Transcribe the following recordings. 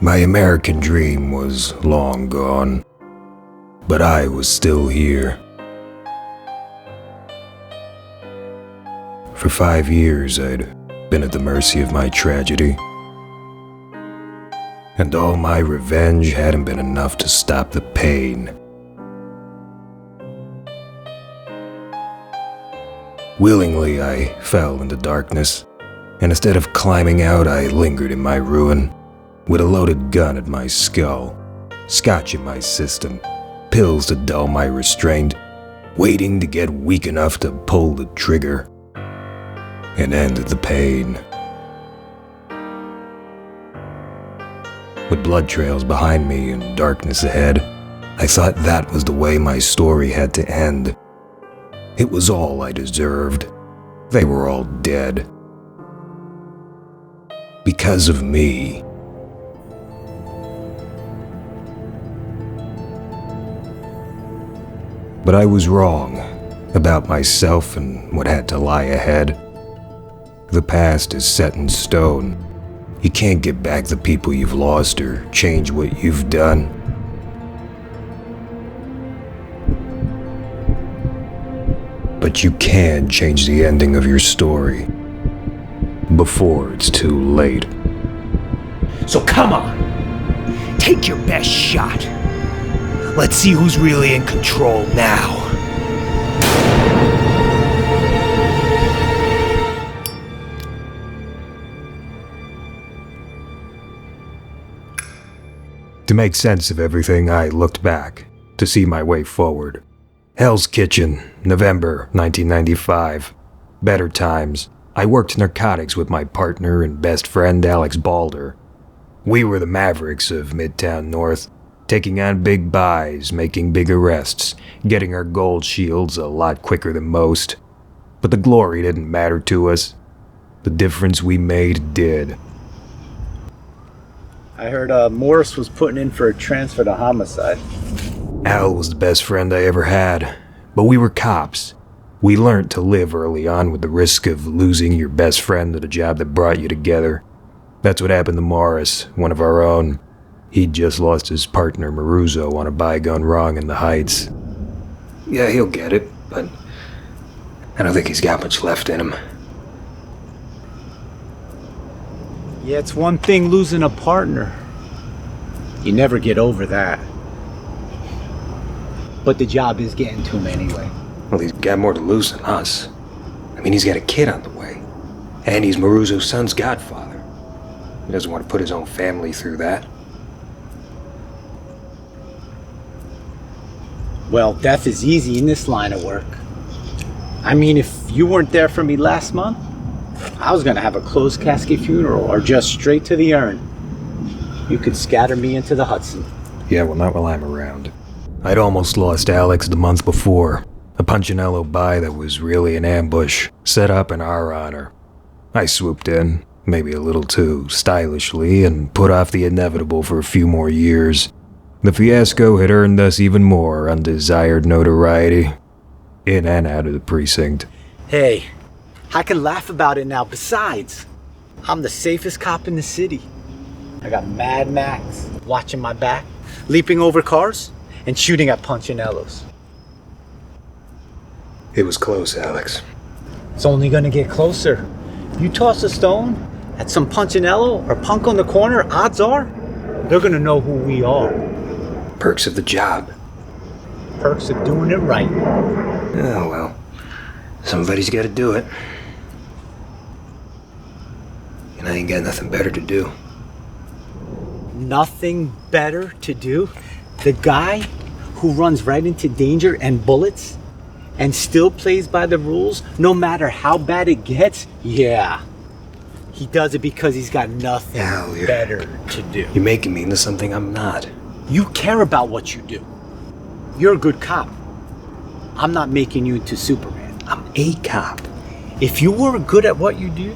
My American dream was long gone, but I was still here. For 5 years, I'd been at the mercy of my tragedy, and all my revenge hadn't been enough to stop the pain. Willingly, I fell into darkness, and instead of climbing out, I lingered in my ruin, with a loaded gun at my skull, scotch in my system, pills to dull my restraint, waiting to get weak enough to pull the trigger and end the pain. With blood trails behind me and darkness ahead, I thought that was the way my story had to end. It was all I deserved. They were all dead. Because of me. But I was wrong about myself and what had to lie ahead. The past is set in stone. You can't get back the people you've lost or change what you've done. But you can change the ending of your story before it's too late. So come on, take your best shot. Let's see who's really in control now. To make sense of everything, I looked back to see my way forward. Hell's Kitchen, November 1995. Better times. I worked narcotics with my partner and best friend Alex Balder. We were the mavericks of Midtown North, taking on big buys, making big arrests, getting our gold shields a lot quicker than most. But the glory didn't matter to us. The difference we made did. I heard Morris was putting in for a transfer to homicide. Al was the best friend I ever had, but we were cops. We learned to live early on with the risk of losing your best friend at a job that brought you together. That's what happened to Morris, one of our own. He'd just lost his partner Maruzo on a buy gone wrong in the Heights. Yeah, he'll get it, but I don't think he's got much left in him. Yeah, it's one thing losing a partner. You never get over that. But the job is getting to him anyway. Well, he's got more to lose than us. I mean, he's got a kid on the way. And he's Maruzo's son's godfather. He doesn't want to put his own family through that. Well, death is easy in this line of work. I mean, if you weren't there for me last month, I was gonna have a closed casket funeral or just straight to the urn. You could scatter me into the Hudson. Yeah, well, not while I'm around. I'd almost lost Alex the month before. A Punchinello buy that was really an ambush, set up in our honor. I swooped in, maybe a little too stylishly, and put off the inevitable for a few more years. The fiasco had earned us even more undesired notoriety, in and out of the precinct. Hey, I can laugh about it now. Besides, I'm the safest cop in the city. I got Mad Max watching my back, leaping over cars, and shooting at Punchinellos. It was close, Alex. It's only gonna get closer. You toss a stone at some Punchinello or punk on the corner, odds are they're gonna know who we are. Perks of the job. Perks of doing it right. Oh, well. Somebody's gotta do it. And I ain't got nothing better to do. Nothing better to do? The guy who runs right into danger and bullets and still plays by the rules no matter how bad it gets? Yeah. He does it because he's got nothing better to do. You're making me into something I'm not. You care about what you do. You're a good cop. I'm not making you into Superman. I'm a cop. If you were good at what you do,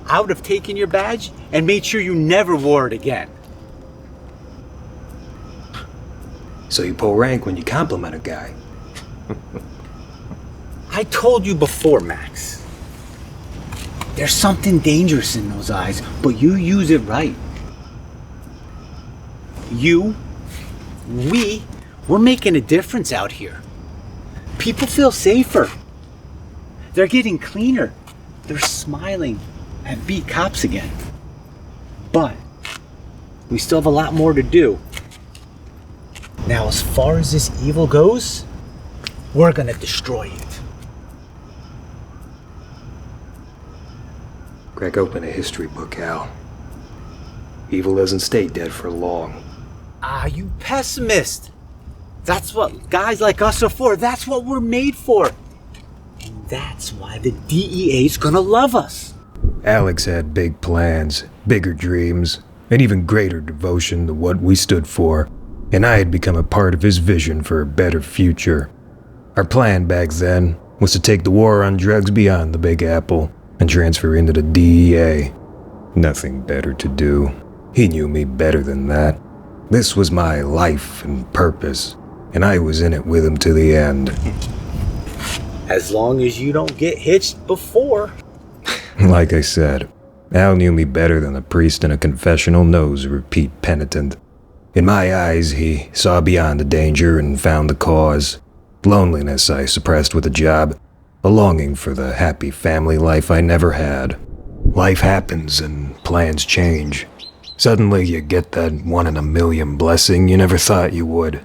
I would have taken your badge and made sure you never wore it again. So you pull rank when you compliment a guy. I told you before, Max. There's something dangerous in those eyes, but you use it right. we're making a difference out here. People feel safer. They're getting cleaner. They're smiling at beat cops again. But we still have a lot more to do. Now, as far as this evil goes, we're gonna destroy it. Crack open a history book, Al. Evil doesn't stay dead for long. Ah, you pessimist. That's what guys like us are for. That's what we're made for. And that's why the DEA's gonna love us. Alex had big plans, bigger dreams, and even greater devotion to what we stood for, and I had become a part of his vision for a better future. Our plan back then was to take the war on drugs beyond the Big Apple and transfer into the DEA. Nothing better to do. He knew me better than that. This was my life and purpose, and I was in it with him to the end. As long as you don't get hitched before. Like I said, Al knew me better than a priest in a confessional knows a repeat penitent. In my eyes, he saw beyond the danger and found the cause. Loneliness I suppressed with a job, a longing for the happy family life I never had. Life happens and plans change. Suddenly you get that 1 in a million blessing you never thought you would.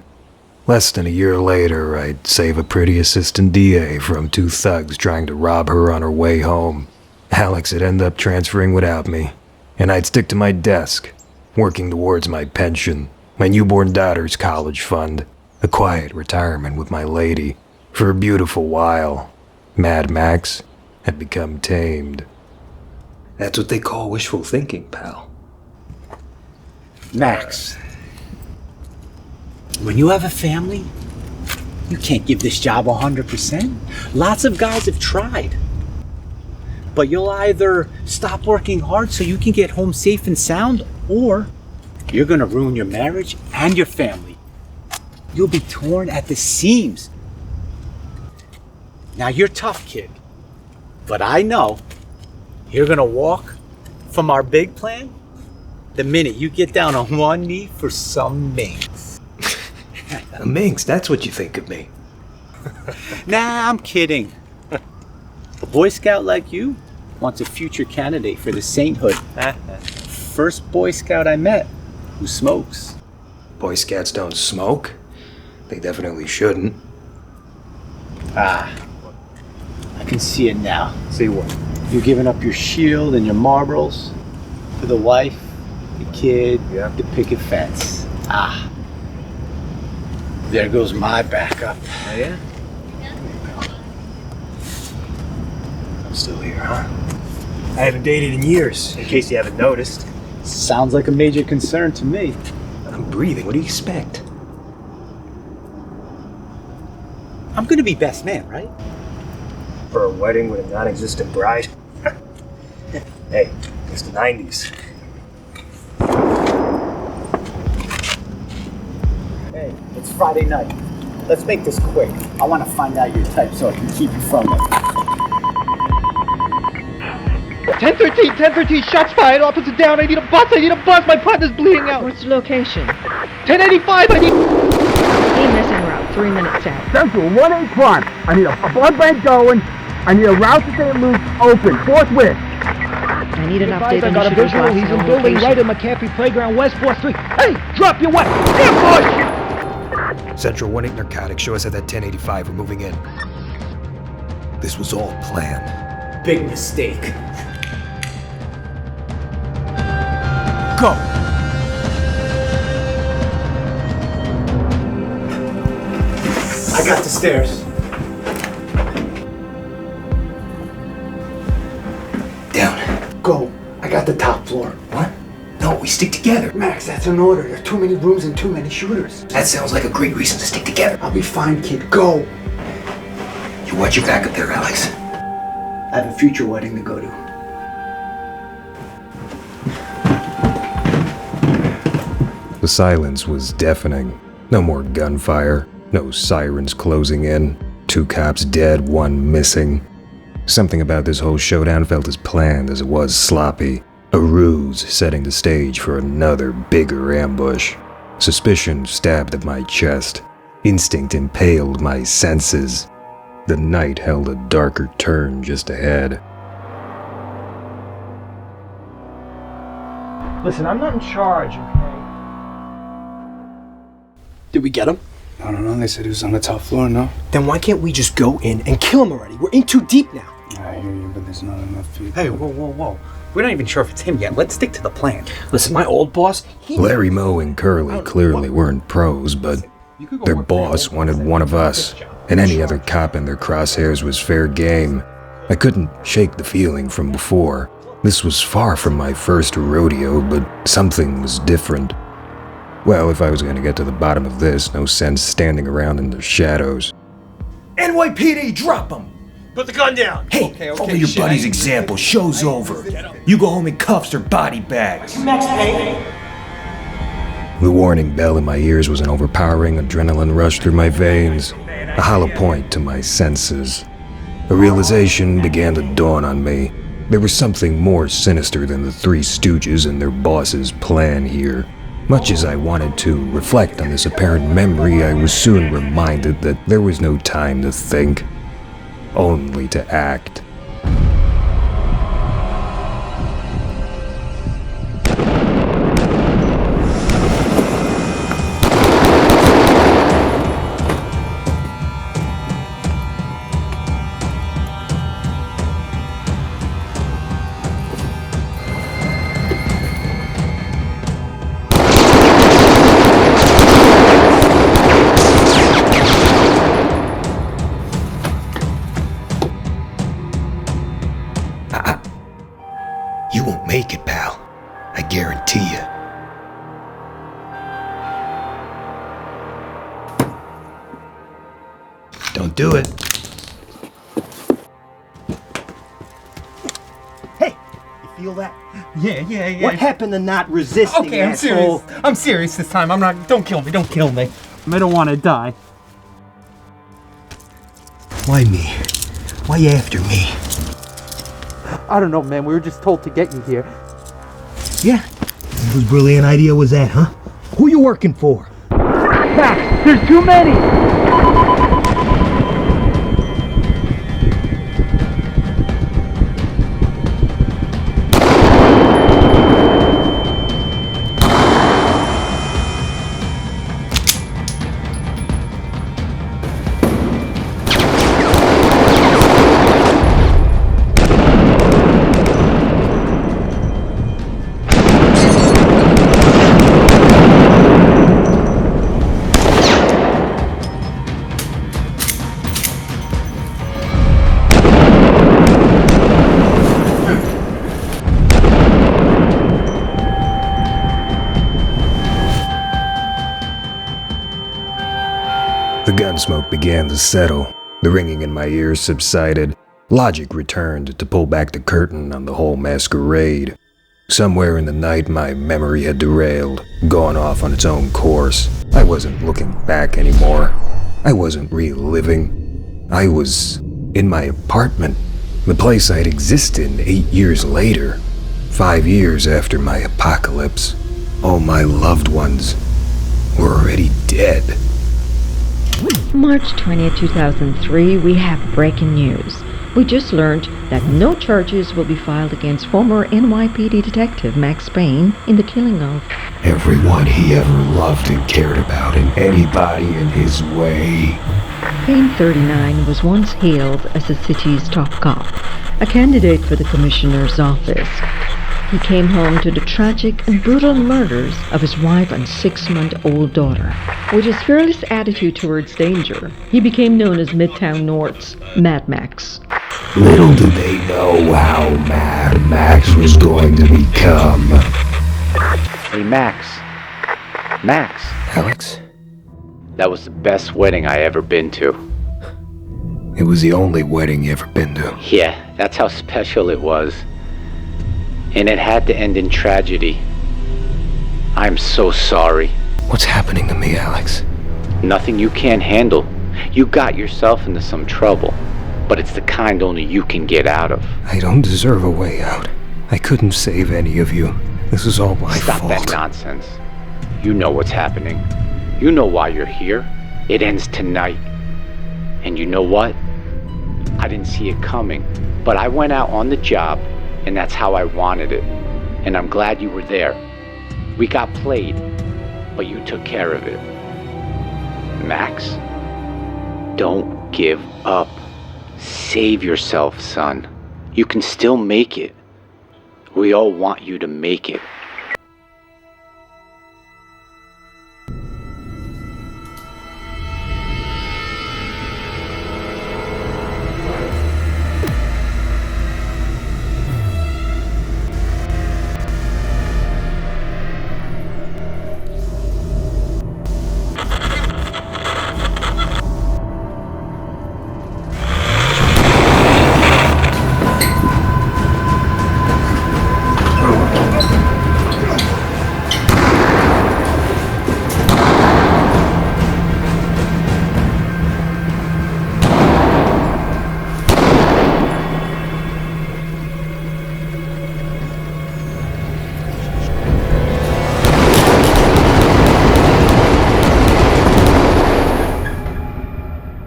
Less than a year later, I'd save a pretty assistant DA from 2 thugs trying to rob her on her way home. Alex would end up transferring without me, and I'd stick to my desk, working towards my pension, my newborn daughter's college fund, a quiet retirement with my lady. For a beautiful while, Mad Max had become tamed. That's what they call wishful thinking, pal. Max, when you have a family, you can't give this job 100%. Lots of guys have tried. But you'll either stop working hard so you can get home safe and sound, or you're gonna ruin your marriage and your family. You'll be torn at the seams. Now, you're tough, kid. But I know you're gonna walk from our big plan the minute you get down on one knee for some minks. Minx, that's what you think of me. Nah, I'm kidding. A Boy Scout like you wants a future candidate for the sainthood. First Boy Scout I met who smokes. Boy Scouts don't smoke. They definitely shouldn't. Ah, I can see it now. See what? You're giving up your shield and your marbles for the wife, the kid, the picket fence. Ah, there goes my backup. Oh, yeah? I'm still here, huh? I haven't dated in years, in case you haven't noticed. Sounds like a major concern to me. I'm breathing. What do you expect? I'm gonna be best man, right? For a wedding with a non-existent bride? Hey, it's the 90s. Hey, it's Friday night. Let's make this quick. I want to find out your type so I can keep you from it. 1013, shots fired, officer down, I need a bus, my partner's bleeding out. What's the location? 1085, I need... Hey, missing route, 3 minutes out. Central 181. I need a blood bank going. I need a route to St. Luke's open, forthwith. I need an update I on got a the shooter's visual, last he's in known building location. right in McCaffrey Playground, West 4th Street. Hey, drop your weapon! Ambush! Central 1-8 Narcotics, show us at that 1085. We're moving in. This was all planned. Big mistake. Go! I got the stairs. Down. Go. I got the top floor. What? No, we stick together. Max, that's an order. There are too many rooms and too many shooters. That sounds like a great reason to stick together. I'll be fine, kid. Go. You watch your back up there, Alex. I have a future wedding to go to. The silence was deafening. No more gunfire. No sirens closing in. 2 cops dead, 1 missing. Something about this whole showdown felt as planned as it was sloppy. A ruse setting the stage for another bigger ambush. Suspicion stabbed at my chest. Instinct impaled my senses. The night held a darker turn just ahead. Listen, I'm not in charge, okay? Did we get him? I don't know. They said he was on the top floor, no? Then why can't we just go in and kill him already? We're in too deep now. I hear you, but there's not enough people. Hey, whoa. We're not even sure if it's him yet. Let's stick to the plan. Listen, my old boss, Larry Moe and Curly clearly weren't pros, but their boss wanted one of us, and any other cop in their crosshairs was fair game. I couldn't shake the feeling from before. This was far from my first rodeo, but something was different. Well, if I was going to get to the bottom of this, no sense standing around in the shadows. NYPD, drop him! Put the gun down. Hey, follow your buddy's example. Show's over. You go home in cuffs or body bags. The warning bell in my ears was an overpowering adrenaline rush through my veins, a hollow point to my senses. A realization began to dawn on me. There was something more sinister than the Three Stooges and their boss's plan here. Much as I wanted to reflect on this apparent memory, I was soon reminded that there was no time to think, only to act. You won't make it, pal. I guarantee you. Don't do it. Hey, you feel that? Yeah. What happened to not resisting? Okay, I'm asshole? serious. I'm serious this time. Don't kill me. I don't want to die. Why me? Why you after me? I don't know, man. We were just told to get you here. Yeah? Whose brilliant idea was that, huh? Who you working for? Max, there's too many! The gun smoke began to settle. The ringing in my ears subsided. Logic returned to pull back the curtain on the whole masquerade. Somewhere in the night, my memory had derailed, gone off on its own course. I wasn't looking back anymore. I wasn't reliving. I was in my apartment, the place I'd exist in 8 years later. 5 years after my apocalypse. All my loved ones were already dead. March 20th, 2003, we have breaking news. We just learned that no charges will be filed against former NYPD detective Max Payne in the killing of Everyone he ever loved and cared about, and anybody in his way. Payne, 39, was once hailed as the city's top cop, a candidate for the commissioner's office. He came home to the tragic and brutal murders of his wife and 6-month-old daughter. With his fearless attitude towards danger, he became known as Midtown North's Mad Max. Little did they know how Mad Max was going to become. Hey, Max. Max. Alex? That was the best wedding I ever been to. It was the only wedding you ever been to. Yeah, that's how special it was. And it had to end in tragedy. I'm so sorry. What's happening to me, Alex? Nothing you can't handle. You got yourself into some trouble, but it's the kind only you can get out of. I don't deserve a way out. I couldn't save any of you. This is all my fault. Stop that nonsense. You know what's happening. You know why you're here. It ends tonight. And you know what? I didn't see it coming, but I went out on the job, and that's how I wanted it. And I'm glad you were there. We got played, but you took care of it. Max, don't give up. Save yourself, son. You can still make it. We all want you to make it.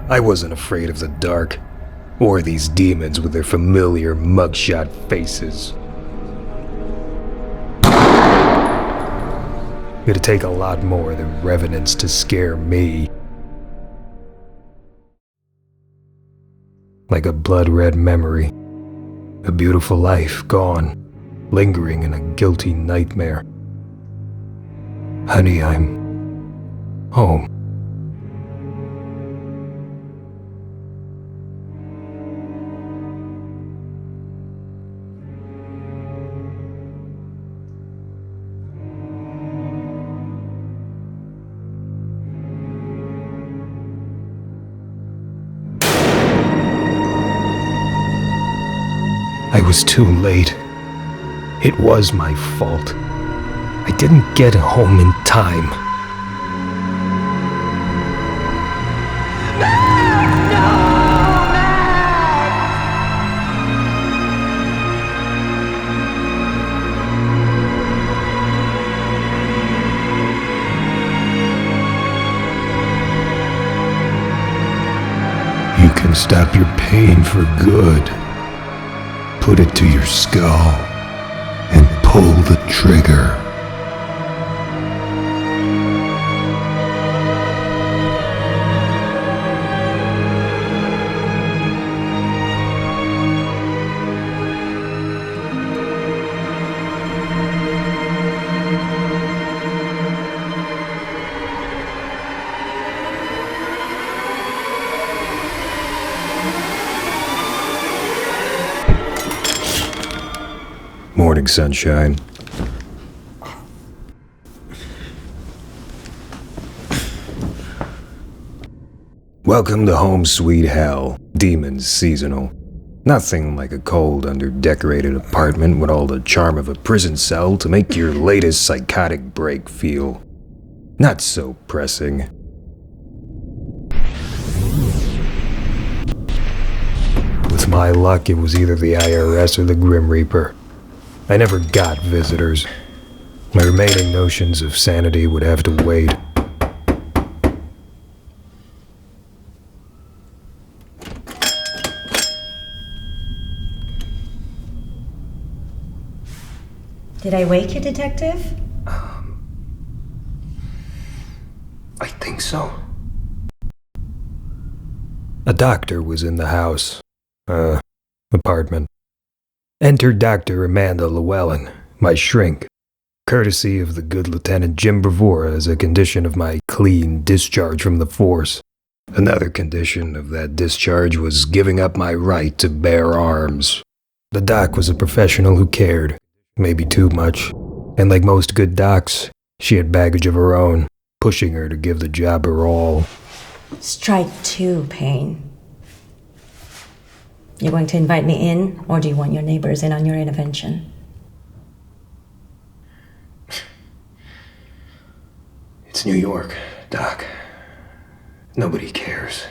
I wasn't afraid of the dark, or these demons with their familiar mugshot faces. It'd take a lot more than revenants to scare me. Like a blood-red memory, a beautiful life gone, lingering in a guilty nightmare. Honey, I'm home. I was too late. It was my fault. I didn't get home in time. You can stop your pain for good. Put it to your skull and pull the trigger. Morning, sunshine. Welcome to Home Sweet Hell, Demons Seasonal. Nothing like a cold, under-decorated apartment with all the charm of a prison cell to make your latest psychotic break feel not so pressing. With my luck, it was either the IRS or the Grim Reaper. I never got visitors. My remaining notions of sanity would have to wait. Did I wake you, Detective? I think so. A doctor was in the house. Apartment. Entered Dr. Amanda Llewellyn, my shrink, courtesy of the good Lieutenant Jim Bravura as a condition of my clean discharge from the force. Another condition of that discharge was giving up my right to bear arms. The doc was a professional who cared, maybe too much, and like most good docs, she had baggage of her own, pushing her to give the job her all. Strike two, Payne. You going to invite me in, or do you want your neighbors in on your intervention? It's New York, Doc. Nobody cares.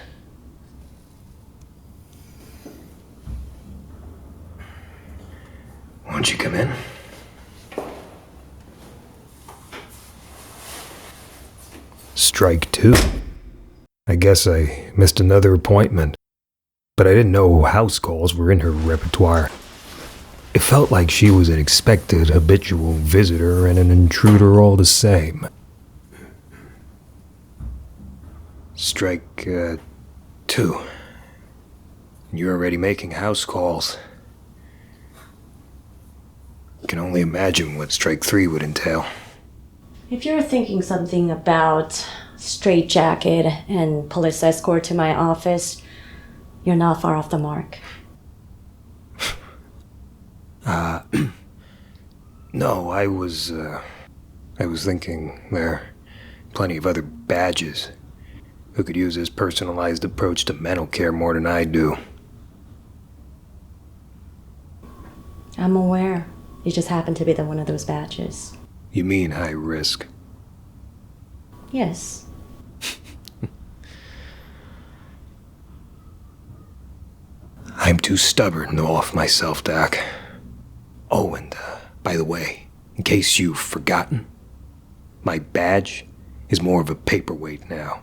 Won't you come in? Strike 2. I guess I missed another appointment, but I didn't know house calls were in her repertoire. It felt like she was an expected habitual visitor and an intruder all the same. Strike 2. You're already making house calls. I can only imagine what Strike 3 would entail. If you're thinking something about straitjacket and police escort to my office, you're not far off the mark. No, I was thinking there are plenty of other badges who could use this personalized approach to mental care more than I do. I'm aware. You just happen to be one of those badges. You mean high risk? Yes. I'm too stubborn to off myself, Doc. Oh, and by the way, in case you've forgotten, my badge is more of a paperweight now.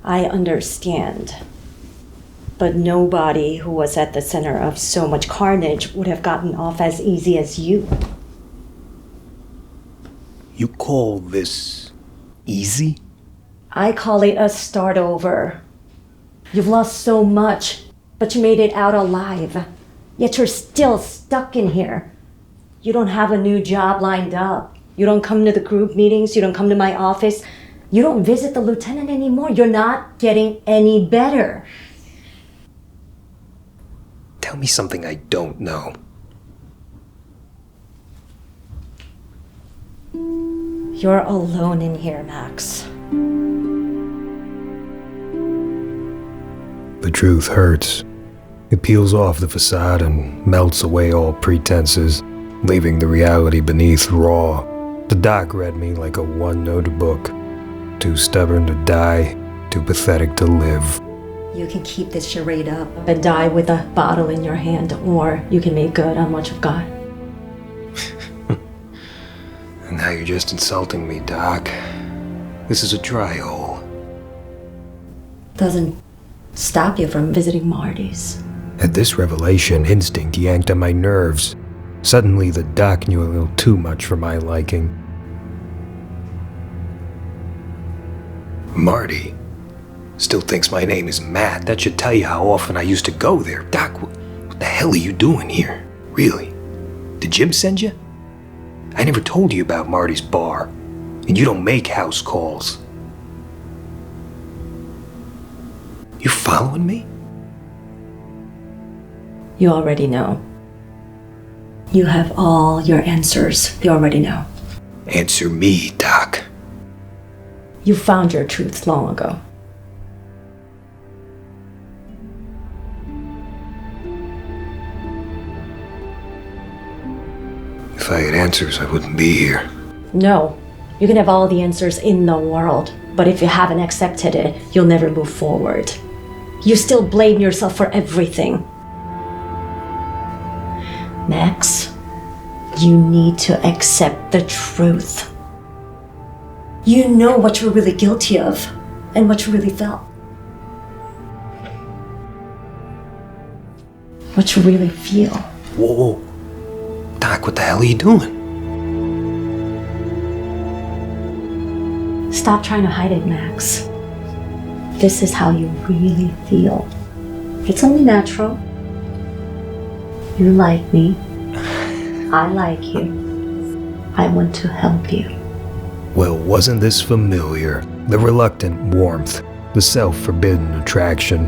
I understand. But nobody who was at the center of so much carnage would have gotten off as easy as you. You call this easy? I call it a start over. You've lost so much, but you made it out alive. Yet you're still stuck in here. You don't have a new job lined up. You don't come to the group meetings. You don't come to my office. You don't visit the lieutenant anymore. You're not getting any better. Tell me something I don't know. You're alone in here, Max. The truth hurts. It peels off the facade and melts away all pretenses, leaving the reality beneath raw. The doc read me like a one-note book. Too stubborn to die, too pathetic to live. You can keep this charade up and die with a bottle in your hand, or you can make good on what you've got. And now you're just insulting me, Doc. This is a dry hole. Doesn't stop you from visiting Marty's. At this revelation, instinct yanked on my nerves. Suddenly, the doc knew a little too much for my liking. Marty still thinks my name is Matt. That should tell you how often I used to go there. Doc, what the hell are you doing here? Really? Did Jim send you? I never told you about Marty's bar, and you don't make house calls. You following me? You already know. You have all your answers. You already know. Answer me, Doc. You found your truth long ago. If I had answers, I wouldn't be here. No. You can have all the answers in the world, but if you haven't accepted it, you'll never move forward. You still blame yourself for everything. Max, you need to accept the truth. You know what you're really guilty of and what you really felt. What you really feel. Whoa. Doc, what the hell are you doing? Stop trying to hide it, Max. This is how you really feel. It's only natural. You like me. I like you. I want to help you. Well, wasn't this familiar? The reluctant warmth, the self-forbidden attraction,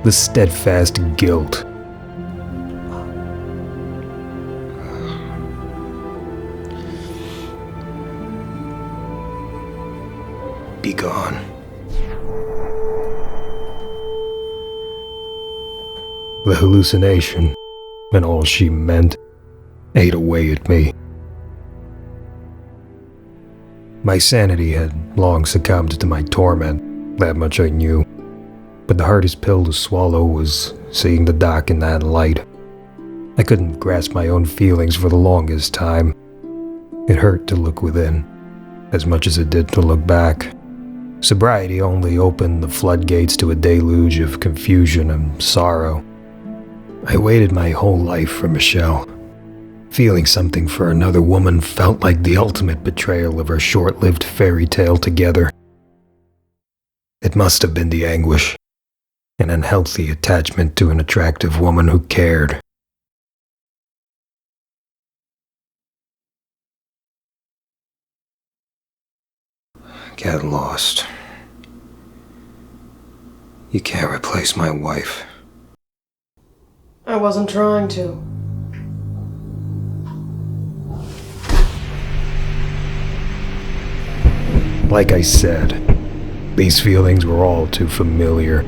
the steadfast guilt. Be gone. The hallucination, and all she meant, ate away at me. My sanity had long succumbed to my torment, that much I knew. But the hardest pill to swallow was seeing the doc in that light. I couldn't grasp my own feelings for the longest time. It hurt to look within. as much as it did to look back. Sobriety only opened the floodgates to a deluge of confusion and sorrow. I waited my whole life for Michelle. Feeling something for another woman felt like the ultimate betrayal of our short-lived fairy tale together. It must have been the anguish, an unhealthy attachment to an attractive woman who cared. Get lost. You can't replace my wife. I wasn't trying to. Like I said, these feelings were all too familiar.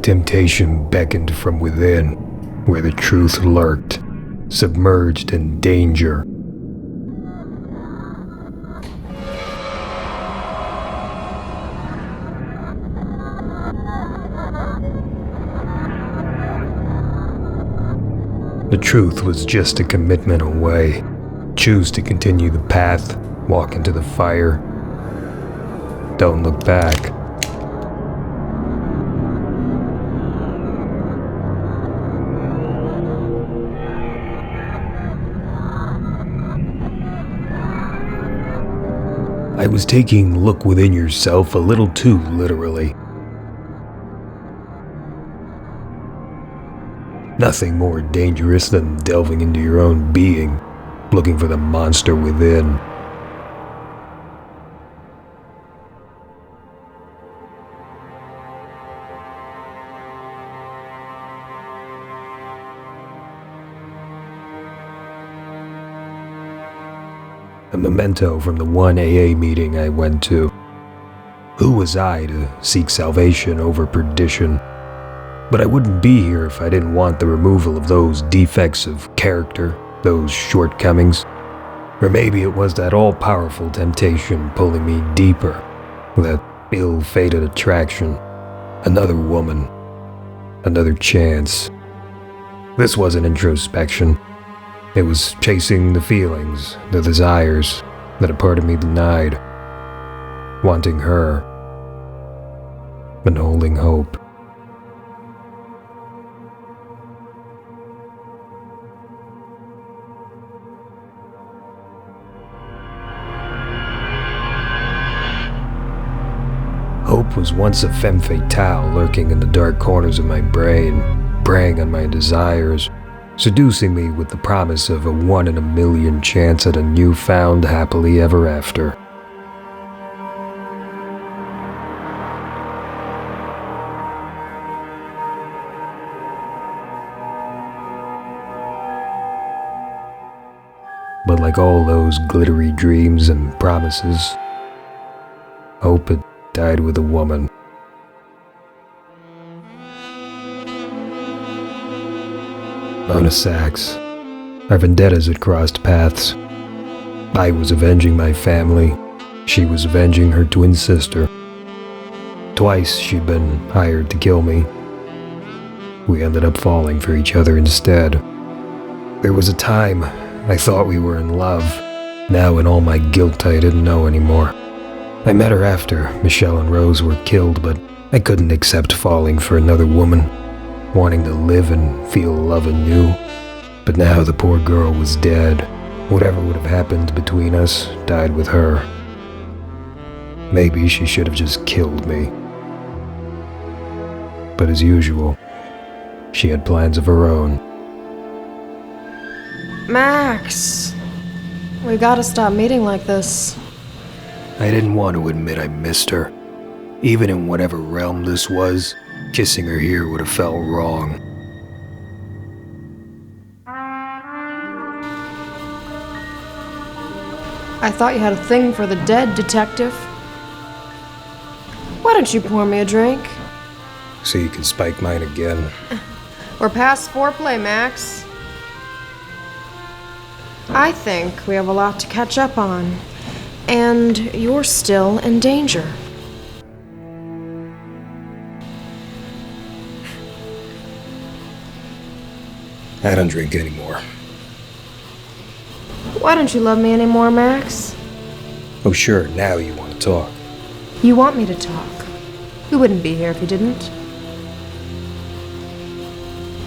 Temptation beckoned from within, where the truth lurked, submerged in danger. The truth was just a commitment away. Choose to continue the path, walk into the fire. Don't look back. I was taking look within yourself a little too literally. Nothing more dangerous than delving into your own being, looking for the monster within. A memento from the one AA meeting I went to. Who was I to seek salvation over perdition? But I wouldn't be here if I didn't want the removal of those defects of character, those shortcomings. Or maybe it was that all-powerful temptation pulling me deeper, that ill-fated attraction. Another woman, another chance. This wasn't introspection. It was chasing the feelings, the desires that a part of me denied. Wanting her, and holding hope. Hope was once a femme fatale lurking in the dark corners of my brain, preying on my desires, seducing me with the promise of a 1 in a million chance at a newfound happily ever after. But like all those glittery dreams and promises, hope had died with a woman. Mona Sachs. Our vendettas had crossed paths. I was avenging my family. She was avenging her twin sister. Twice she'd been hired to kill me. We ended up falling for each other instead. There was a time I thought we were in love. Now in all my guilt I didn't know anymore. I met her after Michelle and Rose were killed, but I couldn't accept falling for another woman, wanting to live and feel love anew. But now the poor girl was dead. Whatever would have happened between us died with her. Maybe she should have just killed me. But as usual, she had plans of her own. Max, we gotta stop meeting like this. I didn't want to admit I missed her. Even in whatever realm this was, kissing her here would have felt wrong. I thought you had a thing for the dead, detective. Why don't you pour me a drink? So you can spike mine again. We're past foreplay, Max. I think we have a lot to catch up on. And you're still in danger. I don't drink anymore. Why don't you love me anymore, Max? Oh sure, now you want to talk. You want me to talk. We wouldn't be here if you didn't.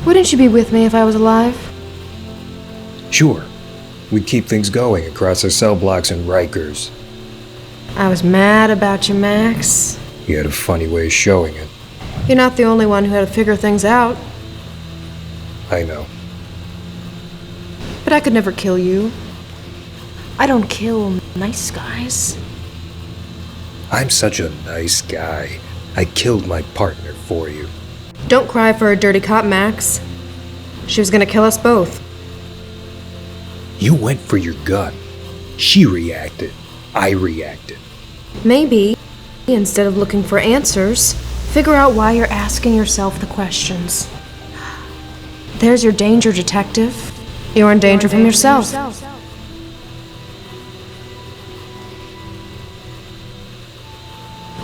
Wouldn't you be with me if I was alive? Sure. We'd keep things going across our cell blocks in Rikers. I was mad about you, Max. You had a funny way of showing it. You're not the only one who had to figure things out. I know. But I could never kill you. I don't kill nice guys. I'm such a nice guy. I killed my partner for you. Don't cry for a dirty cop, Max. She was gonna kill us both. You went for your gun. She reacted. I reacted. Maybe, instead of looking for answers, figure out why you're asking yourself the questions. There's your danger, detective. You're in danger from yourself.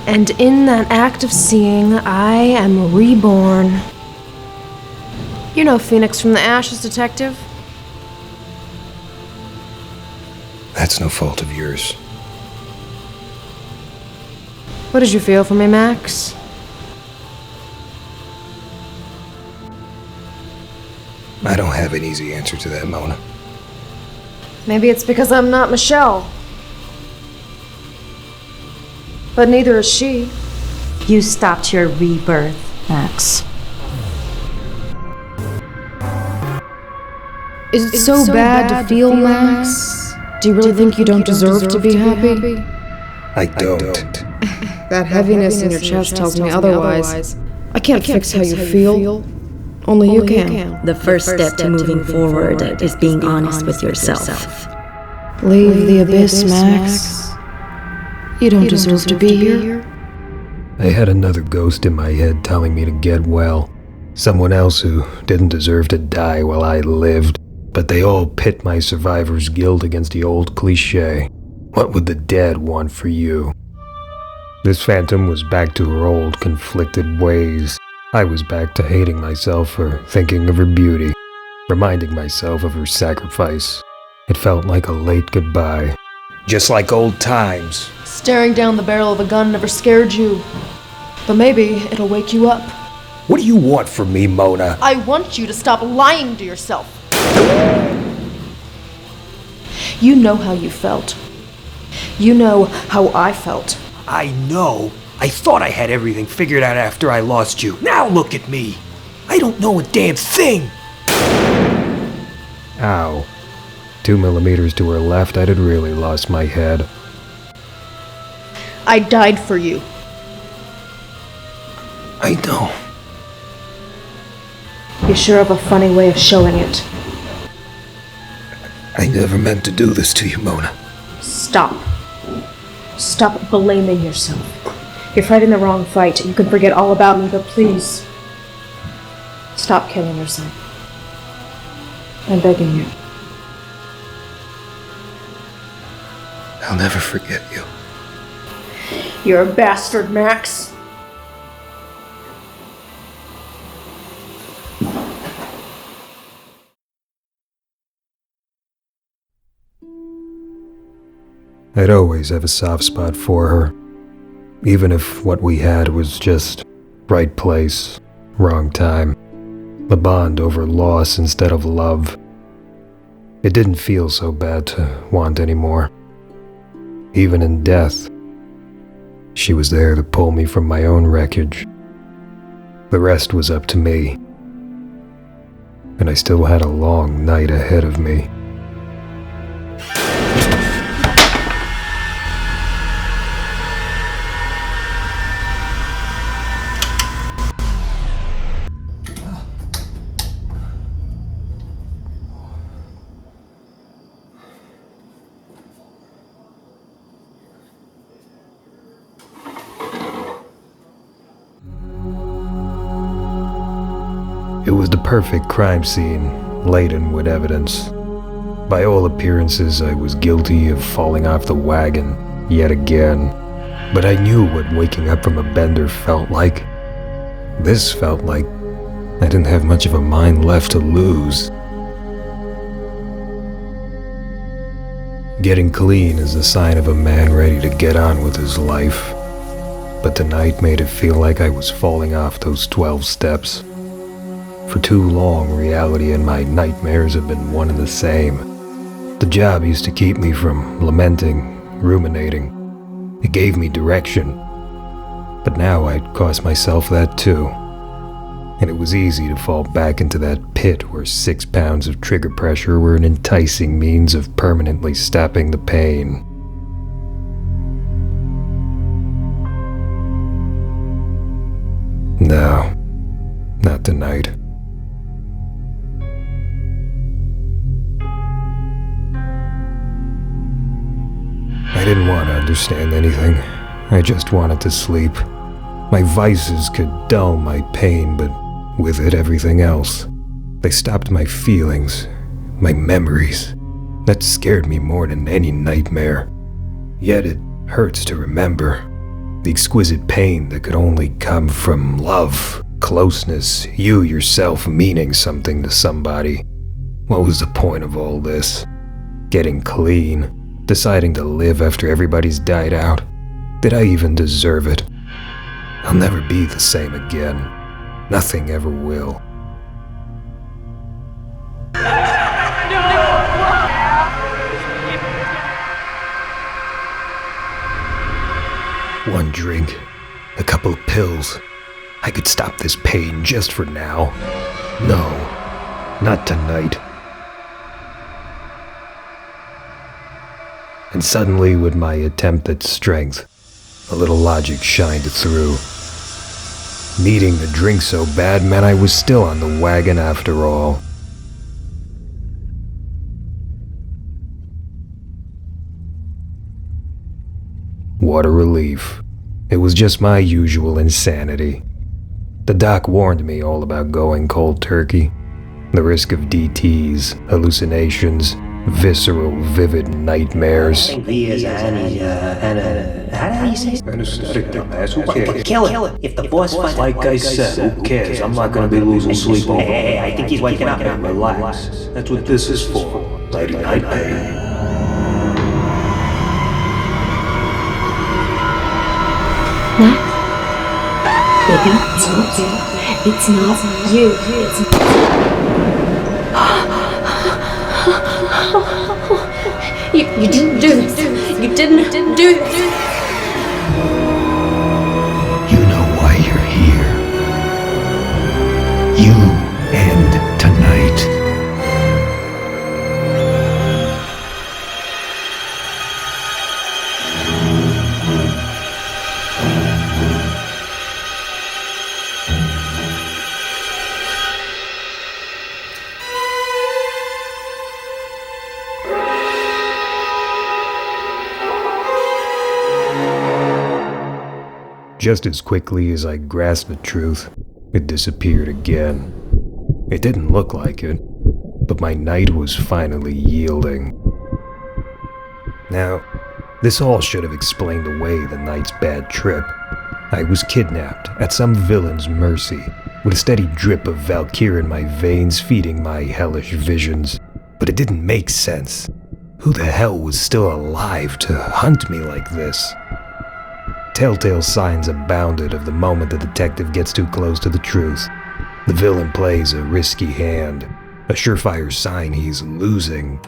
And in that act of seeing, I am reborn. You know Phoenix from the Ashes, detective? That's no fault of yours. What did you feel for me, Max? I don't have an easy answer to that, Mona. Maybe it's because I'm not Michelle. But neither is she. You stopped your rebirth, Max. Is it so bad to feel, Max? Do you really think you don't deserve to be happy? I don't. That heaviness in your chest tells me otherwise. I can't fix how you feel. Only you can. The first step to moving forward is being honest with yourself. Leave the abyss, Max. You don't deserve to be here. I had another ghost in my head telling me to get well. Someone else who didn't deserve to die while I lived. But they all pit my survivor's guilt against the old cliché. What would the dead want for you? This phantom was back to her old conflicted ways. I was back to hating myself for thinking of her beauty, reminding myself of her sacrifice. It felt like a late goodbye. Just like old times. Staring down the barrel of a gun never scared you. But maybe it'll wake you up. What do you want from me, Mona? I want you to stop lying to yourself. You know how you felt. You know how I felt. I know. I thought I had everything figured out after I lost you. Now look at me. I don't know a damn thing. Ow. 2 millimeters to her left, I'd really lost my head. I died for you. I know. You sure have a funny way of showing it. I never meant to do this to you, Mona. Stop. Stop blaming yourself. You're fighting the wrong fight. You can forget all about me, but please, stop killing yourself. I'm begging you. I'll never forget you. You're a bastard, Max. I'd always have a soft spot for her, even if what we had was just right place, wrong time, a bond over loss instead of love. It didn't feel so bad to want anymore. Even in death, she was there to pull me from my own wreckage. The rest was up to me, and I still had a long night ahead of me. It was the perfect crime scene, laden with evidence. By all appearances, I was guilty of falling off the wagon, yet again. But I knew what waking up from a bender felt like. This felt like I didn't have much of a mind left to lose. Getting clean is the sign of a man ready to get on with his life. But tonight made it feel like I was falling off those 12 steps. For too long, reality and my nightmares have been one and the same. The job used to keep me from lamenting, ruminating. It gave me direction. But now I'd cost myself that too. And it was easy to fall back into that pit where 6 pounds of trigger pressure were an enticing means of permanently stopping the pain. No, not tonight. I didn't want to understand anything. I just wanted to sleep. My vices could dull my pain, but with it everything else. They stopped my feelings, my memories. That scared me more than any nightmare. Yet it hurts to remember. The exquisite pain that could only come from love, closeness, you yourself meaning something to somebody. What was the point of all this? Getting clean, deciding to live after everybody's died out. Did I even deserve it? I'll never be the same again. Nothing ever will. One drink, a couple of pills. I could stop this pain just for now. No, not tonight. And suddenly, with my attempt at strength, a little logic shined through. Needing the drink so bad meant I was still on the wagon after all. What a relief. It was just my usual insanity. The doc warned me all about going cold turkey. The risk of DTs, hallucinations, visceral, vivid nightmares. How do you say? Anesthetic, dumbass. Who cares? Kill him. If the boss finds... Like I said, who cares? I'm not gonna be losing sleep over. Hey, I think he's waking up. Relax. That's what this is for. Night pain. What? Baby, it's not you. You didn't do this. You didn't do this. You know why you're here. You and tonight. Just as quickly as I grasped the truth, it disappeared again. It didn't look like it, but my night was finally yielding. Now, this all should have explained away the night's bad trip. I was kidnapped at some villain's mercy, with a steady drip of Valkyr in my veins feeding my hellish visions. But it didn't make sense. Who the hell was still alive to hunt me like this? Telltale signs abounded of the moment the detective gets too close to the truth. The villain plays a risky hand, a surefire sign he's losing.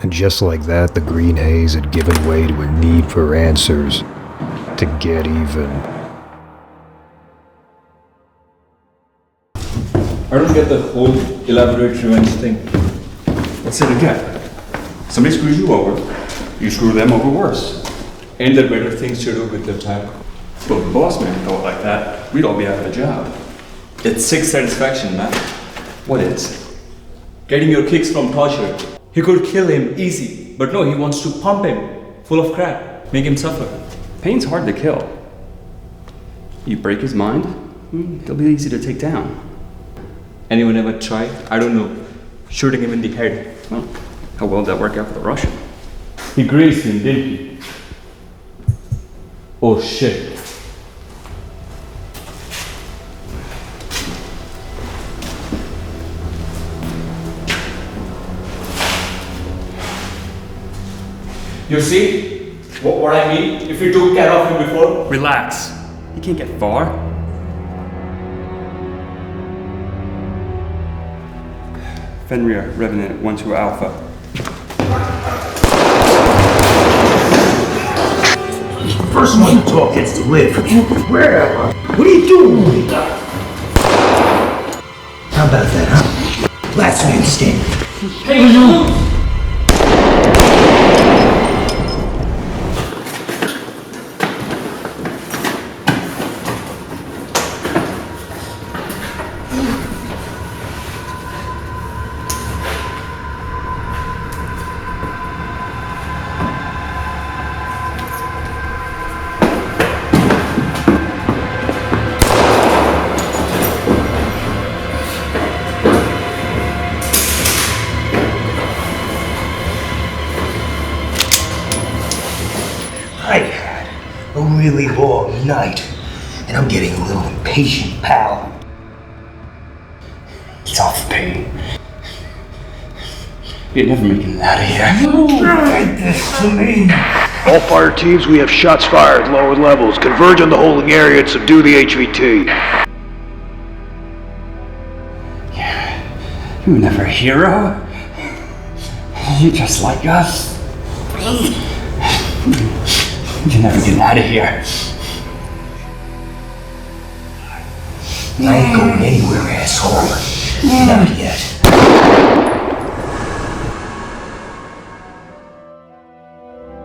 And just like that, the green haze had given way to a need for answers, to get even. I don't get the whole elaborate revenge thing. What's it again? Somebody screws you over, you screw them over worse. Ain't there better things to do with their time? Well, if the boss man thought like that, we'd all be out of a job. It's sick satisfaction, man. What is? Getting your kicks from torture. He could kill him easy, but no, he wants to pump him full of crap, make him suffer. Pain's hard to kill. You break his mind, he'll be easy to take down. Anyone ever tried? I don't know. Shooting him in the head. Well, how well did that work out for the Russian? He grazed him, didn't he? Oh shit. You see what I mean? If you took care of him before. Relax. He can't get far. Fenrir, Revenant 1-2 Alpha. First one to talk gets to live. Wherever. What are you doing? How about that, huh? Last man standing. Hey, Luke! I had a really long night, and I'm getting a little impatient, pal. Tough pain. You're never making it out of here. Write this to me. All fire teams, we have shots fired, lower levels. Converge on the holding area and subdue the HVT. You were never a hero. You're just like us. You're never getting out of here. I ain't going anywhere, asshole. Not yet.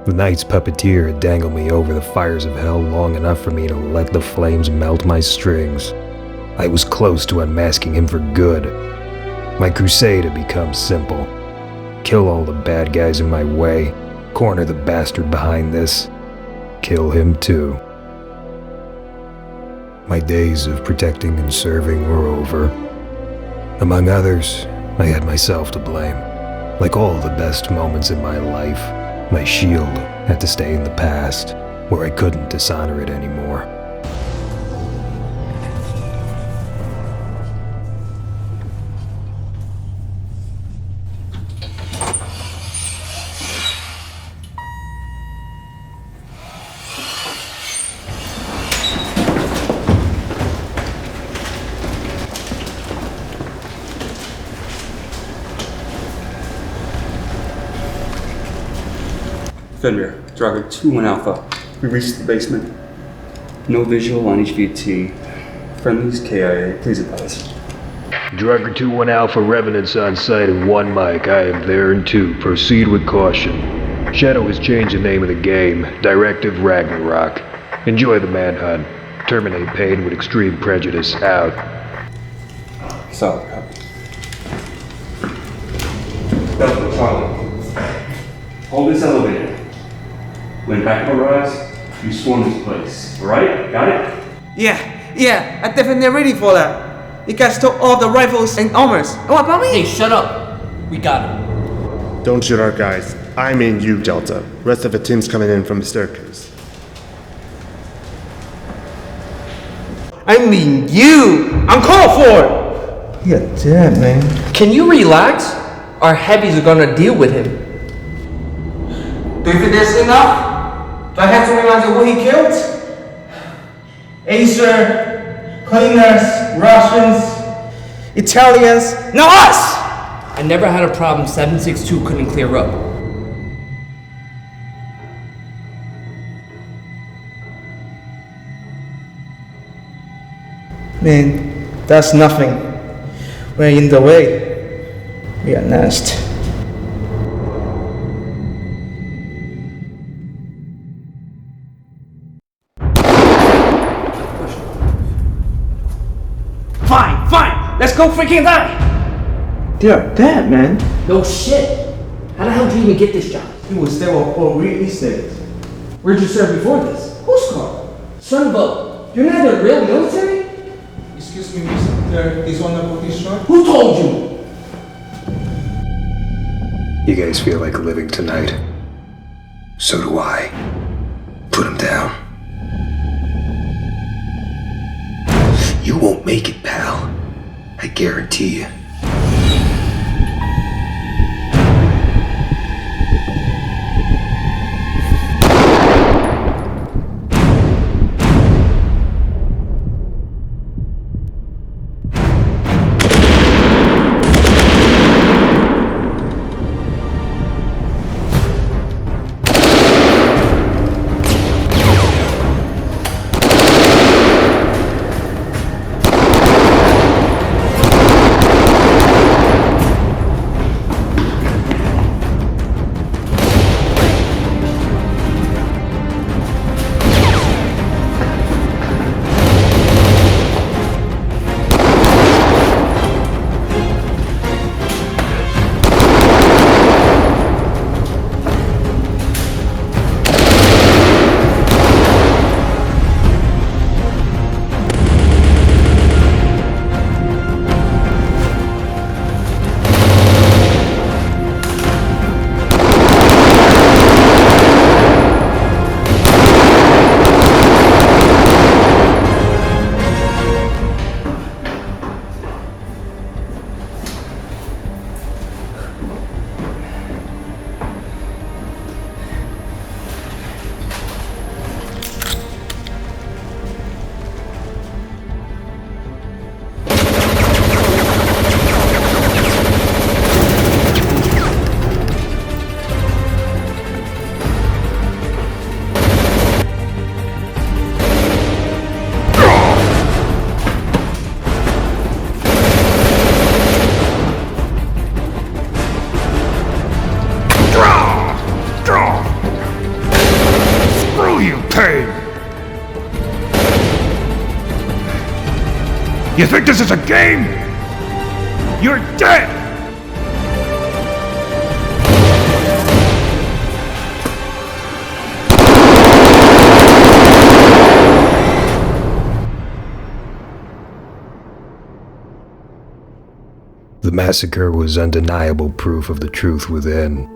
The Knight's puppeteer had dangled me over the fires of hell long enough for me to let the flames melt my strings. I was close to unmasking him for good. My crusade had become simple. Kill all the bad guys in my way, corner the bastard behind this, kill him too. My days of protecting and serving were over. Among others, I had myself to blame. Like all the best moments in my life, my shield had to stay in the past, where I couldn't dishonor it anymore. Fenrir, Drago 2-1 Alpha. We reached the basement. No visual on HVT. Friendlies KIA, please advise. Drugger 2-1 Alpha, Revenants on site and 1 mic. I am there in 2. Proceed with caution. Shadow has changed the name of the game. Directive Ragnarok. Enjoy the manhunt. Terminate pain with extreme prejudice. Out. Solid copy. Delta, Charlie. Hold this elevator. When backup arrives, you swarm this place. Alright? Got it? Yeah, I'm definitely ready for that. You guys took all the rifles and armors. And what about me? Hey, shut up. We got him. Don't shoot our guys. I mean you, Delta. Rest of the team's coming in from the staircase. I mean you! I'm called for! Yeah, damn, man. Can you relax? Our heavies are gonna deal with him. Do you think that's enough? Do I have to remind you who he killed? Acer, cleaners, Russians, Italians, no us! I never had a problem 762 couldn't clear up. Man, that's nothing. We're in the way. We are next. Fine, let's go freaking die! They're dead, man. No shit. How the hell did you even get this job? He was there for real estate. Where'd you serve before this? Whose car? Son of a... You're not the real military? Excuse me, Mr. This one about this shot? Who told you? You guys feel like living tonight? So do I. Put him down. You won't make it, pal. I guarantee you. You think this is a game? You're dead! The massacre was undeniable proof of the truth within.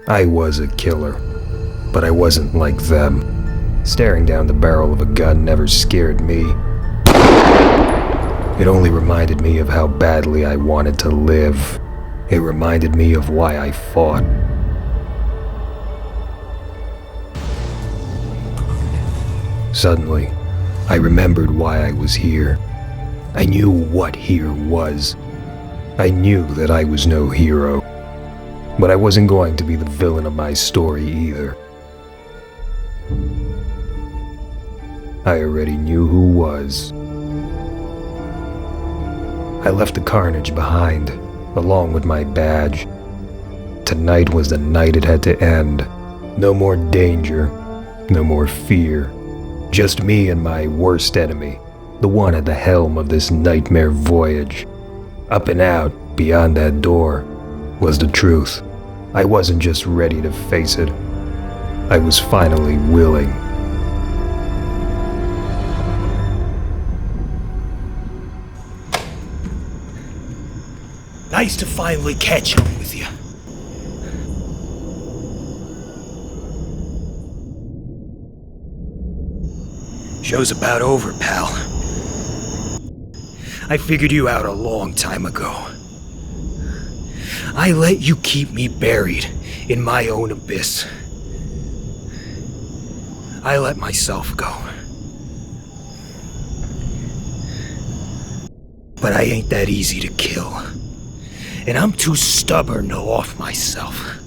I was a killer, but I wasn't like them. Staring down the barrel of a gun never scared me. It only reminded me of how badly I wanted to live. It reminded me of why I fought. Suddenly, I remembered why I was here. I knew what here was. I knew that I was no hero, but I wasn't going to be the villain of my story either. I already knew who was. I left the carnage behind, along with my badge. Tonight was the night it had to end. No more danger, no more fear. Just me and my worst enemy, the one at the helm of this nightmare voyage. Up and out, beyond that door, was the truth. I wasn't just ready to face it. I was finally willing. Nice to finally catch up with you. Show's about over, pal. I figured you out a long time ago. I let you keep me buried in my own abyss. I let myself go. But I ain't that easy to kill. And I'm too stubborn to off myself.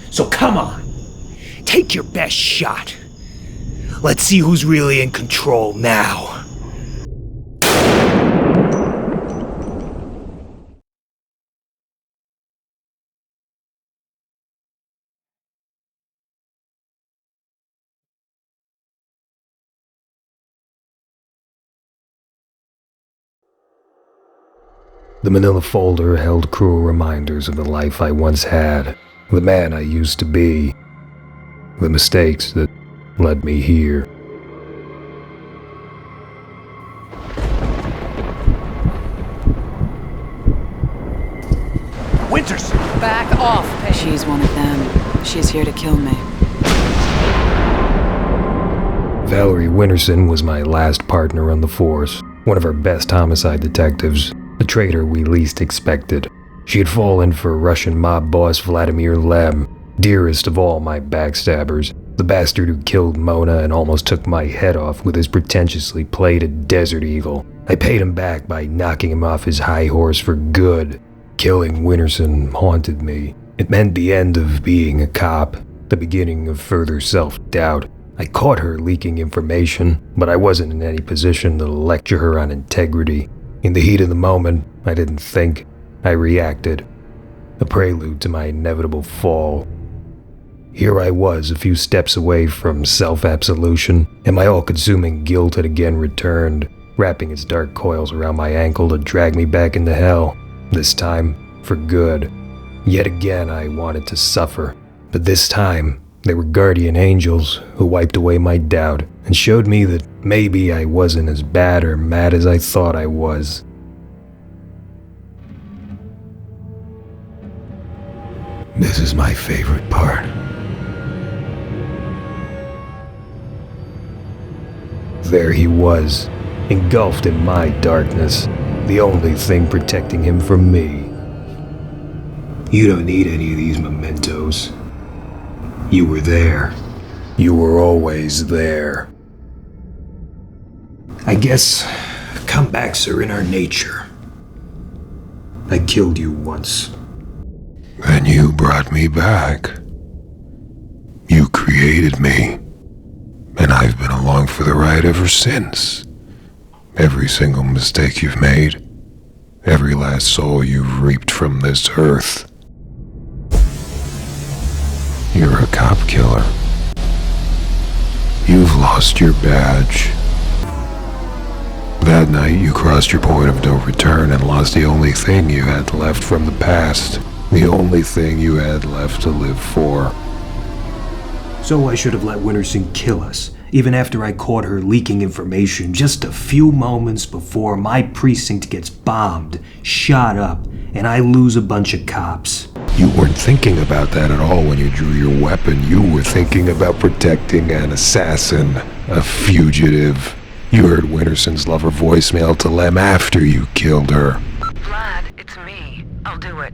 So come on, take your best shot. Let's see who's really in control now. The manila folder held cruel reminders of the life I once had, the man I used to be, the mistakes that led me here. Winters! Back off! She's one of them. She's here to kill me. Valerie Winterson was my last partner on the force, one of our best homicide detectives, the traitor we least expected. She had fallen for Russian mob boss Vladimir Lem, dearest of all my backstabbers, the bastard who killed Mona and almost took my head off with his pretentiously plated Desert Eagle. I paid him back by knocking him off his high horse for good. Killing Winterson haunted me. It meant the end of being a cop, the beginning of further self-doubt. I caught her leaking information, but I wasn't in any position to lecture her on integrity. In the heat of the moment, I didn't think, I reacted. A prelude to my inevitable fall. Here I was, a few steps away from self-absolution, and my all-consuming guilt had again returned, wrapping its dark coils around my ankle to drag me back into hell. This time, for good. Yet again, I wanted to suffer. But this time, there were guardian angels who wiped away my doubt and showed me that maybe I wasn't as bad or mad as I thought I was. This is my favorite part. There he was, engulfed in my darkness, the only thing protecting him from me. You don't need any of these mementos. You were there. You were always there. I guess comebacks are in our nature. I killed you once. Then you brought me back. You created me. And I've been along for the ride ever since. Every single mistake you've made. Every last soul you've reaped from this earth. You're a cop killer. You've lost your badge. That night, you crossed your point of no return and lost the only thing you had left from the past. The only thing you had left to live for. So I should have let Winterson kill us, even after I caught her leaking information just a few moments before my precinct gets bombed, shot up, and I lose a bunch of cops. You weren't thinking about that at all when you drew your weapon. You were thinking about protecting an assassin, a fugitive. You heard Winterson's lover voicemail to Lem after you killed her. Vlad, it's me. I'll do it.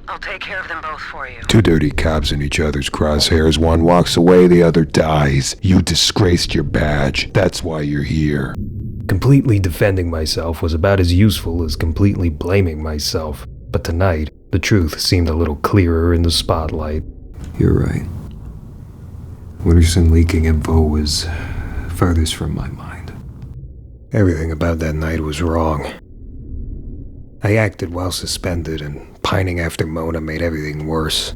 I'll take care of them both for you. Two dirty cops in each other's crosshairs. One walks away, the other dies. You disgraced your badge. That's why you're here. Completely defending myself was about as useful as completely blaming myself. But tonight, the truth seemed a little clearer in the spotlight. You're right. Winterson leaking info was furthest from my mind. Everything about that night was wrong. I acted while suspended, and pining after Mona made everything worse,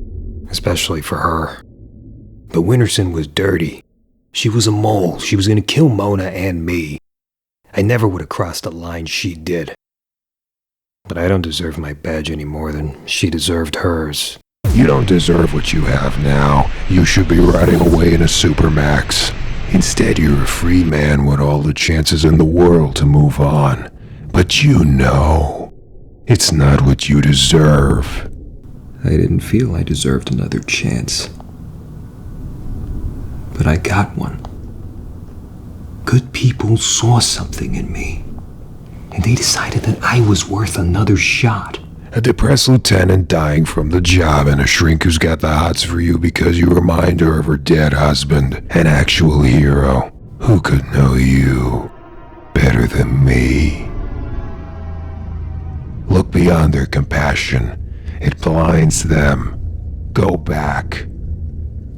especially for her. But Winterson was dirty. She was a mole. She was gonna kill Mona and me. I never would have crossed the line she did. But I don't deserve my badge any more than she deserved hers. You don't deserve what you have now. You should be riding away in a Supermax. Instead, you're a free man with all the chances in the world to move on. But you know, it's not what you deserve. I didn't feel I deserved another chance. But I got one. Good people saw something in me, and they decided that I was worth another shot. A depressed lieutenant dying from the job and a shrink who's got the hots for you because you remind her of her dead husband. An actual hero. Who could know you better than me? Look beyond their compassion. It blinds them. Go back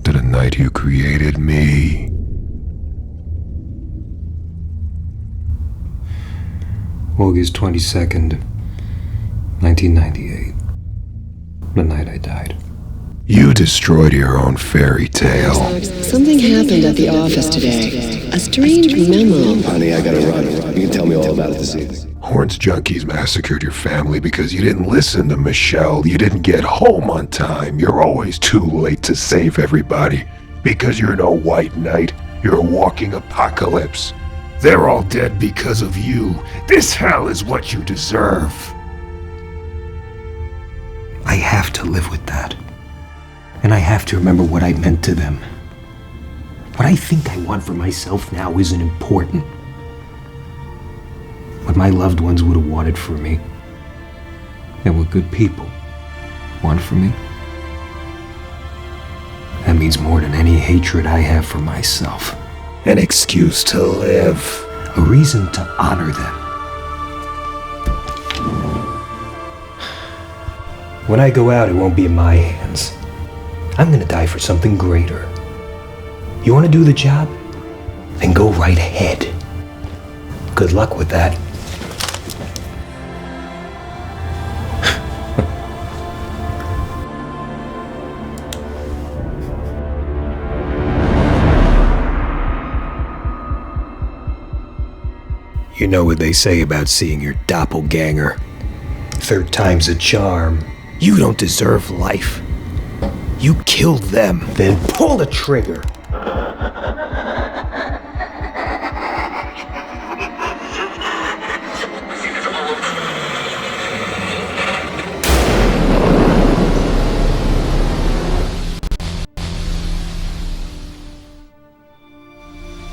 to the night you created me. August 22nd, 1998. The night I died. You destroyed your own fairy tale. Something happened at the office today. A strange memo. Honey, I gotta run. You can tell me all about it this evening. Horn's junkies massacred your family because you didn't listen to Michelle. You didn't get home on time. You're always too late to save everybody. Because you're no white knight. You're a walking apocalypse. They're all dead because of you. This hell is what you deserve. I have to live with that. And I have to remember what I meant to them. What I think I want for myself now isn't important. What my loved ones would have wanted for me, and what good people want for me, that means more than any hatred I have for myself. An excuse to live. A reason to honor them. When I go out, it won't be in my hands. I'm gonna die for something greater. You wanna do the job? Then go right ahead. Good luck with that. You know what they say about seeing your doppelganger. Third time's a charm. You don't deserve life. You killed them. Then pull the trigger.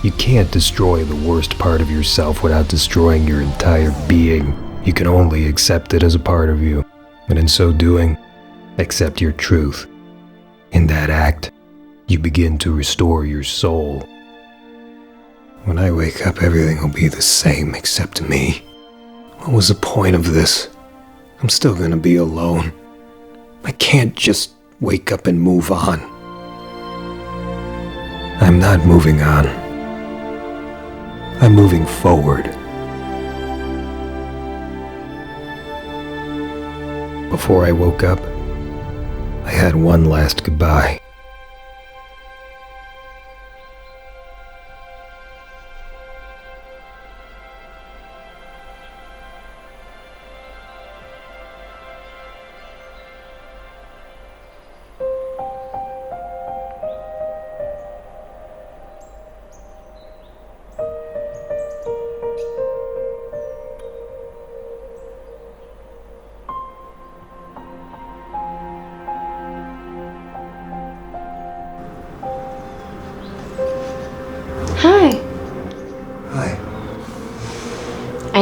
You can't destroy the worst part of yourself without destroying your entire being. You can only accept it as a part of you, and in so doing, accept your truth. In that act, you begin to restore your soul. When I wake up, everything will be the same except me. What was the point of this? I'm still gonna be alone. I can't just wake up and move on. I'm not moving on. I'm moving forward. Before I woke up, I had one last goodbye.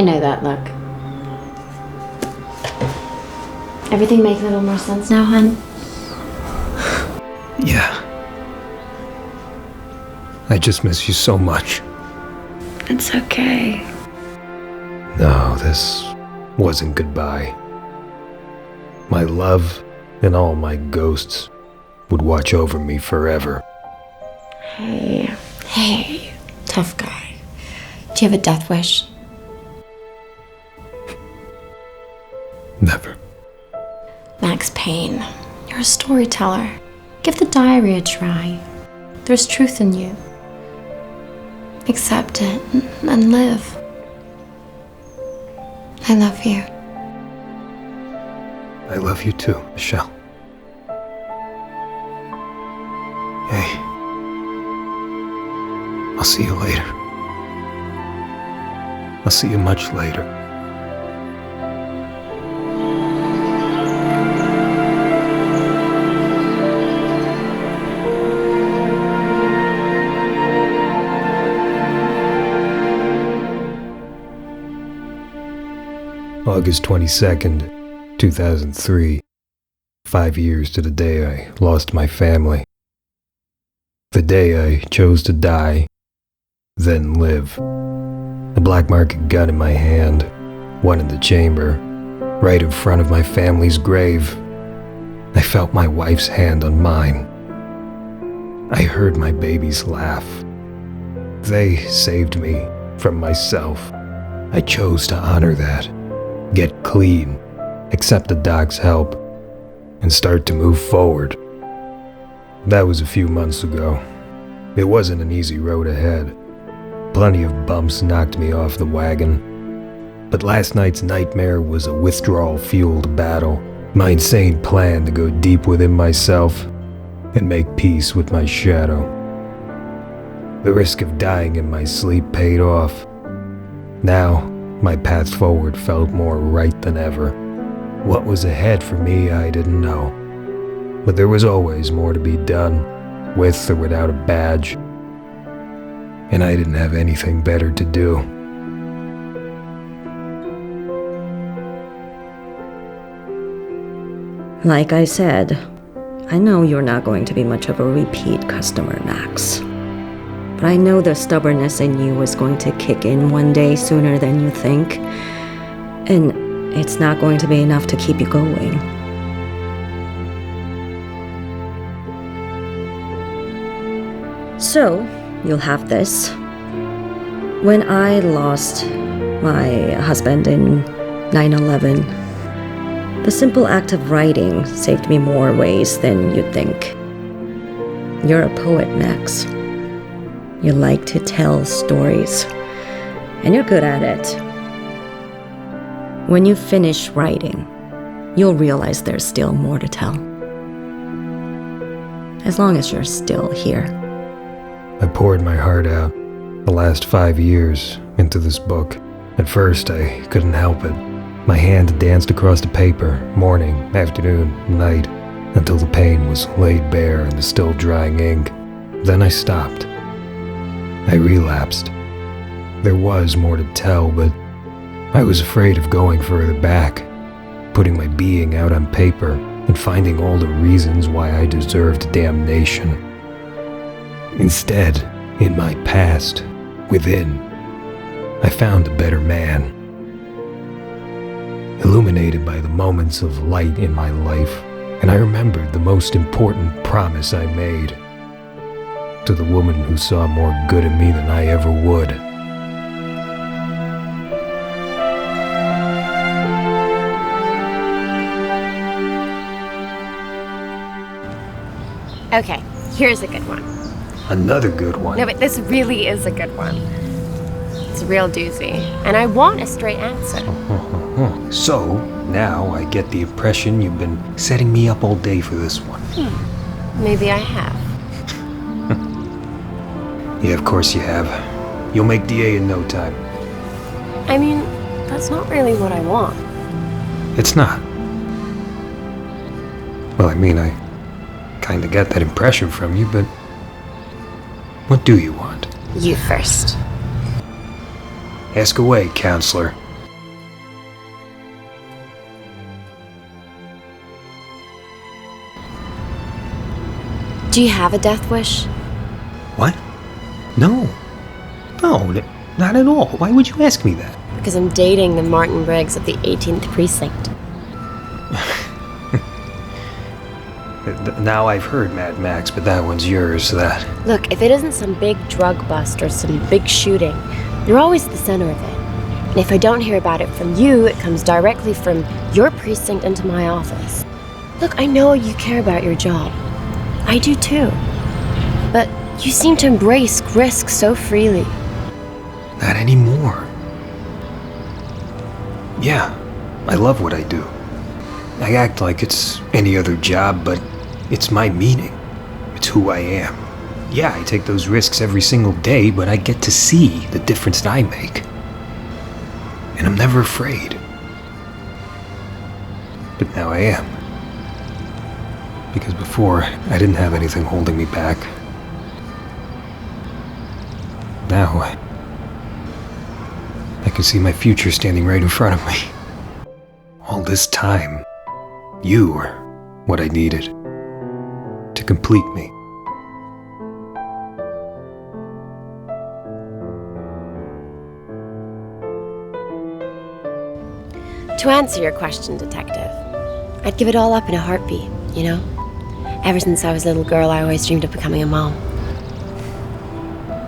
I know that look. Everything makes a little more sense now, hun? Yeah. I just miss you so much. It's okay. No, this wasn't goodbye. My love and all my ghosts would watch over me forever. Hey, tough guy. Do you have a death wish? Never. Max Payne, you're a storyteller. Give the diary a try. There's truth in you. Accept it and live. I love you. I love you too, Michelle. Hey. I'll see you later. I'll see you much later. August 22nd, 2003. 5 years to the day I lost my family. The day I chose to die, then live. A black market gun in my hand, one in the chamber, right in front of my family's grave. I felt my wife's hand on mine. I heard my babies laugh. They saved me from myself. I chose to honor that. Get clean, accept the doc's help, and start to move forward. That was a few months ago. It wasn't an easy road ahead. Plenty of bumps knocked me off the wagon. But last night's nightmare was a withdrawal-fueled battle. My insane plan to go deep within myself and make peace with my shadow. The risk of dying in my sleep paid off. Now, my path forward felt more right than ever. What was ahead for me, I didn't know. But there was always more to be done, with or without a badge. And I didn't have anything better to do. Like I said, I know you're not going to be much of a repeat customer, Max. But I know the stubbornness in you is going to kick in one day sooner than you think. And it's not going to be enough to keep you going. So, you'll have this. When I lost my husband in 9/11, the simple act of writing saved me more ways than you'd think. You're a poet, Max. You like to tell stories, and you're good at it. When you finish writing, you'll realize there's still more to tell. As long as you're still here. I poured my heart out, the last 5 years, into this book. At first, I couldn't help it. My hand danced across the paper, morning, afternoon, night, until the pain was laid bare in the still drying ink. Then I stopped. I relapsed. There was more to tell, but I was afraid of going further back, putting my being out on paper and finding all the reasons why I deserved damnation. Instead, in my past, within, I found a better man. Illuminated by the moments of light in my life, and I remembered the most important promise I made to the woman who saw more good in me than I ever would. Okay, here's a good one. Another good one. No, but this really is a good one. It's a real doozy, and I want a straight answer. So, now I get the impression you've been setting me up all day for this one. Maybe I have. Yeah, of course you have. You'll make DA in no time. I mean, that's not really what I want. It's not. Well, I mean, I kinda got that impression from you, but what do you want? You first. Ask away, counselor. Do you have a death wish? What? No. No, not at all. Why would you ask me that? Because I'm dating the Martin Briggs of the 18th Precinct. Now I've heard Mad Max, but that one's yours, that. Look, if it isn't some big drug bust or some big shooting, you're always the center of it. And if I don't hear about it from you, it comes directly from your precinct into my office. Look, I know you care about your job. I do too. But you seem to embrace risk so freely. Not anymore. Yeah, I love what I do. I act like it's any other job, but it's my meaning. It's who I am. Yeah, I take those risks every single day, but I get to see the difference that I make. And I'm never afraid. But now I am. Because before, I didn't have anything holding me back. Now, I can see my future standing right in front of me. All this time, you were what I needed to complete me. To answer your question, Detective, I'd give it all up in a heartbeat, you know? Ever since I was a little girl, I always dreamed of becoming a mom.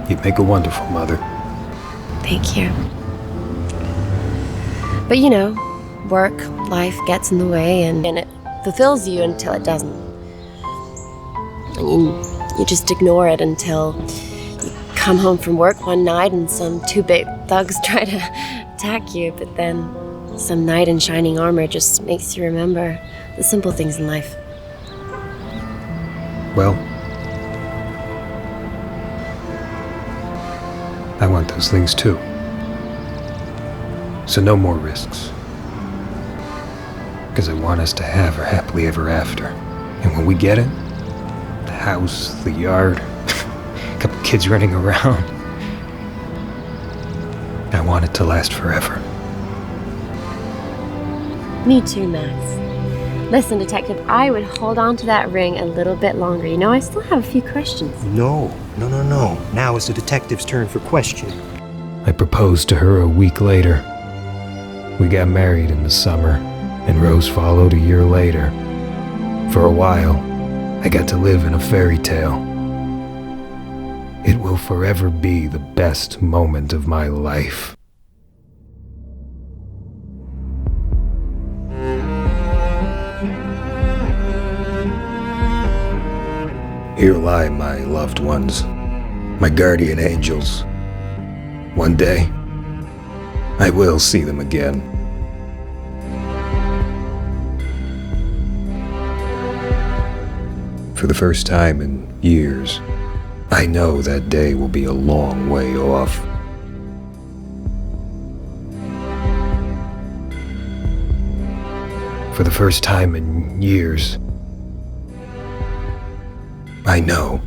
You'd make a wonderful mother. Thank you. But you know, work, life gets in the way, and it fulfills you until it doesn't. And you just ignore it until you come home from work one night and some two big thugs try to attack you, but then some knight in shining armor just makes you remember the simple things in life. Well, I want those things too. So no more risks. Because I want us to have our happily ever after. And when we get it, the house, the yard, a couple kids running around, I want it to last forever. Me too, Max. Listen, Detective, I would hold on to that ring a little bit longer. You know, I still have a few questions. No. Now it's the detective's turn for questioning. I proposed to her a week later. We got married in the summer, and Rose followed a year later. For a while, I got to live in a fairy tale. It will forever be the best moment of my life. Here lie my loved ones, my guardian angels. One day, I will see them again. For the first time in years, I know that day will be a long way off. For the first time in years, I know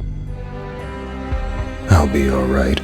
I'll be all right.